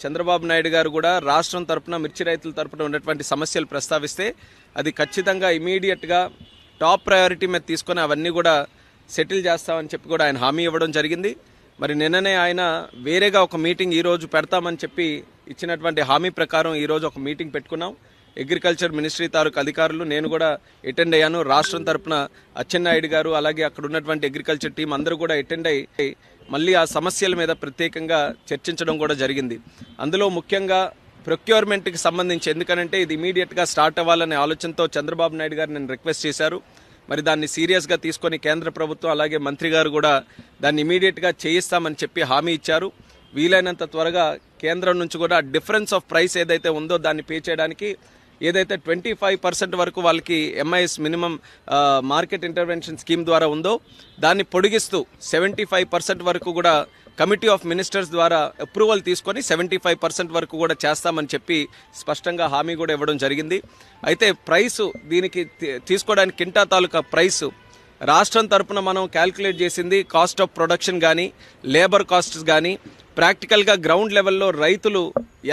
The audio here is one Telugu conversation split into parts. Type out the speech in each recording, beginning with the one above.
చంద్రబాబు నాయుడు గారు కూడా రాష్ట్రం తరపున మిర్చి రైతుల తరపున ఉన్నటువంటి సమస్యలు ప్రస్తావిస్తే అది ఖచ్చితంగా ఇమీడియట్గా టాప్ ప్రయారిటీ మీద తీసుకొని అవన్నీ కూడా సెటిల్ చేస్తామని చెప్పి కూడా ఆయన హామీ ఇవ్వడం జరిగింది. మరి నిన్ననే ఆయన వేరేగా ఒక మీటింగ్ ఈరోజు పెడతామని చెప్పి ఇచ్చినటువంటి హామీ ప్రకారం ఈరోజు ఒక మీటింగ్ పెట్టుకున్నాం. అగ్రికల్చర్ మినిస్ట్రీ తాలూకు అధికారులు నేను కూడా అటెండ్ అయ్యాను. రాష్ట్రం తరపున అచ్చెన్నాయుడు గారు అలాగే అక్కడ ఉన్నటువంటి అగ్రికల్చర్ టీం అందరూ కూడా అటెండ్ అయ్యి మళ్ళీ ఆ సమస్యల మీద ప్రత్యేకంగా చర్చించడం కూడా జరిగింది. అందులో ముఖ్యంగా ప్రొక్యూర్మెంట్కి సంబంధించి, ఎందుకనంటే ఇది ఇమీడియట్గా స్టార్ట్ అవ్వాలనే ఆలోచనతో చంద్రబాబు నాయుడు గారు నేను రిక్వెస్ట్ చేశారు. మరి దాన్ని సీరియస్గా తీసుకొని కేంద్ర ప్రభుత్వం అలాగే మంత్రి గారు కూడా దాన్ని ఇమీడియట్గా చేయిస్తామని చెప్పి హామీ ఇచ్చారు. వీలైనంత త్వరగా కేంద్రం నుంచి కూడా డిఫరెన్స్ ఆఫ్ ప్రైస్ ఏదైతే ఉందో దాన్ని పే చేయడానికి ఏదైతే 25% వరకు వాళ్ళకి MIS minimum market intervention scheme ద్వారా ఉందో దాన్ని పొడిగిస్తూ 75% వరకు కూడా కమిటీ ఆఫ్ మినిస్టర్స్ ద్వారా అప్రూవల్ తీసుకొని 75% వరకు కూడా చేస్తామని చెప్పి స్పష్టంగా హామీ కూడా ఇవ్వడం జరిగింది. అయితే ప్రైసు దీనికి తీసుకోవడానికి కింటా తాలూకా ప్రైసు రాష్ట్రం తరపున మనం క్యాల్కులేట్ చేసింది కాస్ట్ ఆఫ్ ప్రొడక్షన్ కానీ లేబర్ కాస్ట్స్ కానీ ప్రాక్టికల్గా గ్రౌండ్ లెవెల్లో రైతులు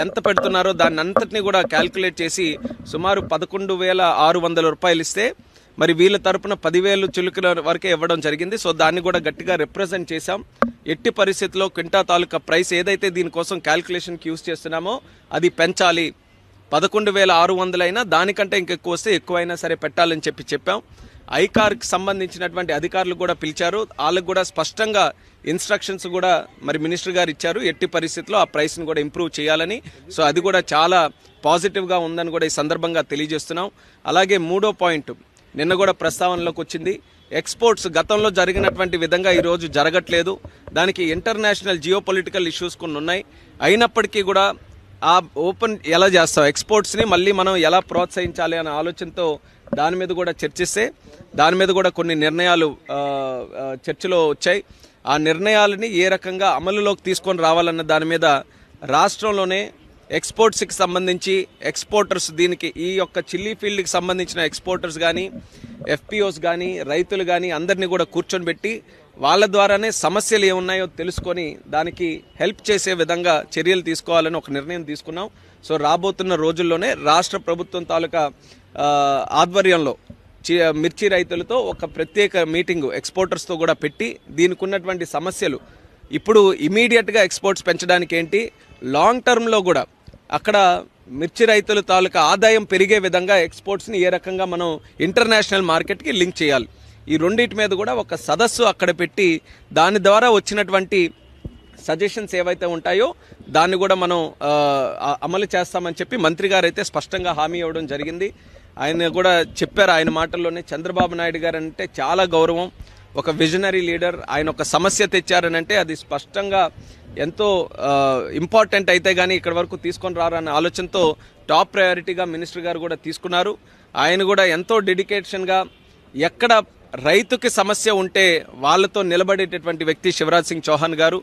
ఎంత పెడుతున్నారో దాన్ని అంతటినీ కూడా క్యాల్కులేట్ చేసి సుమారు 11,600 రూపాయలు ఇస్తే మరి వీళ్ళ తరపున 10,000 చిలుకల వరకే ఇవ్వడం జరిగింది. సో దాన్ని కూడా గట్టిగా రిప్రజెంట్ చేశాం. ఎట్టి పరిస్థితుల్లో క్వింటా తాలూకా ప్రైస్ ఏదైతే దీనికోసం క్యాల్కులేషన్కి యూజ్ చేస్తున్నామో అది పెంచాలి. 11,600 అయినా దానికంటే ఇంకెక్కువ వస్తే ఎక్కువైనా సరే పెట్టాలని చెప్పాం. ఐకార్కి సంబంధించినటువంటి అధికారులు కూడా పిలిచారు. వాళ్ళకు కూడా స్పష్టంగా ఇన్స్ట్రక్షన్స్ కూడా మరి మినిస్టర్ గారు ఇచ్చారు. ఎట్టి పరిస్థితుల్లో ఆ ప్రైస్ని కూడా ఇంప్రూవ్ చేయాలని. సో అది కూడా చాలా పాజిటివ్గా ఉందని కూడా ఈ సందర్భంగా తెలియజేస్తున్నాం. అలాగే మూడో పాయింట్ నిన్న కూడా ప్రస్తావనలోకి వచ్చింది. ఎక్స్పోర్ట్స్ గతంలో జరిగినటువంటి విధంగా ఈరోజు జరగట్లేదు. దానికి ఇంటర్నేషనల్ జియోపొలిటికల్ ఇష్యూస్ కొన్ని ఉన్నాయి. అయినప్పటికీ కూడా ఆ ఓపెన్ ఎలా చేస్తాం, ఎక్స్పోర్ట్స్ని మళ్ళీ మనం ఎలా ప్రోత్సహించాలి అనే ఆలోచనతో దాని మీద కూడా చర్చిస్తే దాని మీద కూడా కొన్ని నిర్ణయాలు చర్చలో వచ్చాయి. ఆ నిర్ణయాలని ఏ రకంగా అమలులోకి తీసుకొని రావాలన్న దాని మీద రాష్ట్రంలోనే ఎక్స్పోర్ట్స్కి సంబంధించి ఎక్స్పోర్టర్స్, దీనికి ఈ యొక్క చిల్లీ ఫీల్డ్కి సంబంధించిన ఎక్స్పోర్టర్స్ కానీ ఎఫ్పిఓస్ కానీ రైతులు కానీ అందరినీ కూడా కూర్చొని పెట్టి వాళ్ళ ద్వారానే సమస్యలు ఏమున్నాయో తెలుసుకొని దానికి హెల్ప్ చేసే విధంగా చర్యలు తీసుకోవాలని ఒక నిర్ణయం తీసుకున్నాం. సో రాబోతున్న రోజుల్లోనే రాష్ట్ర ప్రభుత్వం తాలూకా ఆధ్వర్యంలో మిర్చి రైతులతో ఒక ప్రత్యేక మీటింగు ఎక్స్పోర్టర్స్తో కూడా పెట్టి దీనికి ఉన్నటువంటి సమస్యలు ఇప్పుడు ఇమీడియట్గా ఎక్స్పోర్ట్స్ పెంచడానికి ఏంటి, లాంగ్ టర్మ్లో కూడా అక్కడ మిర్చి రైతుల తాలూకా ఆదాయం పెరిగే విధంగా ఎక్స్పోర్ట్స్ని ఏ రకంగా మనం ఇంటర్నేషనల్ మార్కెట్కి లింక్ చేయాలి, ఈ రెండింటి మీద కూడా ఒక సదస్సు అక్కడ పెట్టి దాని ద్వారా వచ్చినటువంటి సజెషన్స్ ఏవైతే ఉంటాయో దాన్ని కూడా మనం అమలు చేస్తామని చెప్పి మంత్రి గారు అయితే స్పష్టంగా హామీ ఇవ్వడం జరిగింది. ఆయన కూడా చెప్పారు ఆయన మాటల్లోనే, చంద్రబాబు నాయుడు గారు అంటే చాలా గౌరవం, ఒక విజనరీ లీడర్. ఆయన ఒక సమస్య తెచ్చారనంటే అది స్పష్టంగా ఎంతో ఇంపార్టెంట్ అయితే కానీ ఇక్కడి వరకు తీసుకొని రారన్న ఆలోచనతో టాప్ ప్రయారిటీగా మినిస్టర్ గారు కూడా తీసుకున్నారు. ఆయన కూడా ఎంతో డెడికేషన్గా ఎక్కడ రైతుకి సమస్య ఉంటే వాళ్ళతో నిలబడేటటువంటి వ్యక్తి శివరాజ్ సింగ్ చౌహాన్ గారు.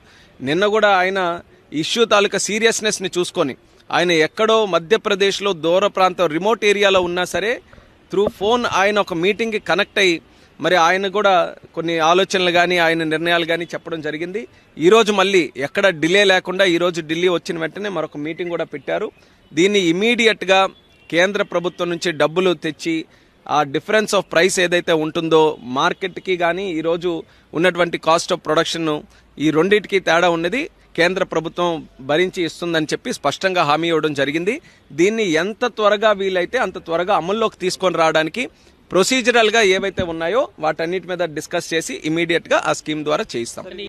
నిన్న కూడా ఆయన ఇష్యూ తాలూకా సీరియస్నెస్ని చూసుకొని ఆయన ఎక్కడో మధ్యప్రదేశ్లో దూర ప్రాంతం రిమోట్ ఏరియాలో ఉన్నా సరే త్రూ ఫోన్ ఆయన ఒక మీటింగ్కి కనెక్ట్ అయ్యి మరి ఆయన కూడా కొన్ని ఆలోచనలు కానీ ఆయన నిర్ణయాలు కానీ చెప్పడం జరిగింది. ఈరోజు మళ్ళీ ఎక్కడ డిలే లేకుండా ఈరోజు ఢిల్లీ వచ్చిన వెంటనే మరొక మీటింగ్ కూడా పెట్టారు. దీన్ని ఇమీడియట్గా కేంద్ర ప్రభుత్వం నుంచి డబ్బులు తెచ్చి ఆ డిఫరెన్స్ ఆఫ్ ప్రైస్ ఏదైతే ఉంటుందో మార్కెట్కి కానీ ఈరోజు ఉన్నటువంటి కాస్ట్ ఆఫ్ ప్రొడక్షన్ ఈ రెండింటికి తేడా ఉన్నది కేంద్ర ప్రభుత్వం భరించి ఇస్తుందని చెప్పి స్పష్టంగా హామీ ఇవ్వడం జరిగింది. దీన్ని ఎంత త్వరగా వీలైతే అంత త్వరగా అమల్లోకి తీసుకొని రావడానికి ప్రొసీజరల్గా ఏవైతే ఉన్నాయో వాటన్నిటి మీద డిస్కస్ చేసి ఇమీడియట్గా ఆ స్కీమ్ ద్వారా చేయిస్తాం.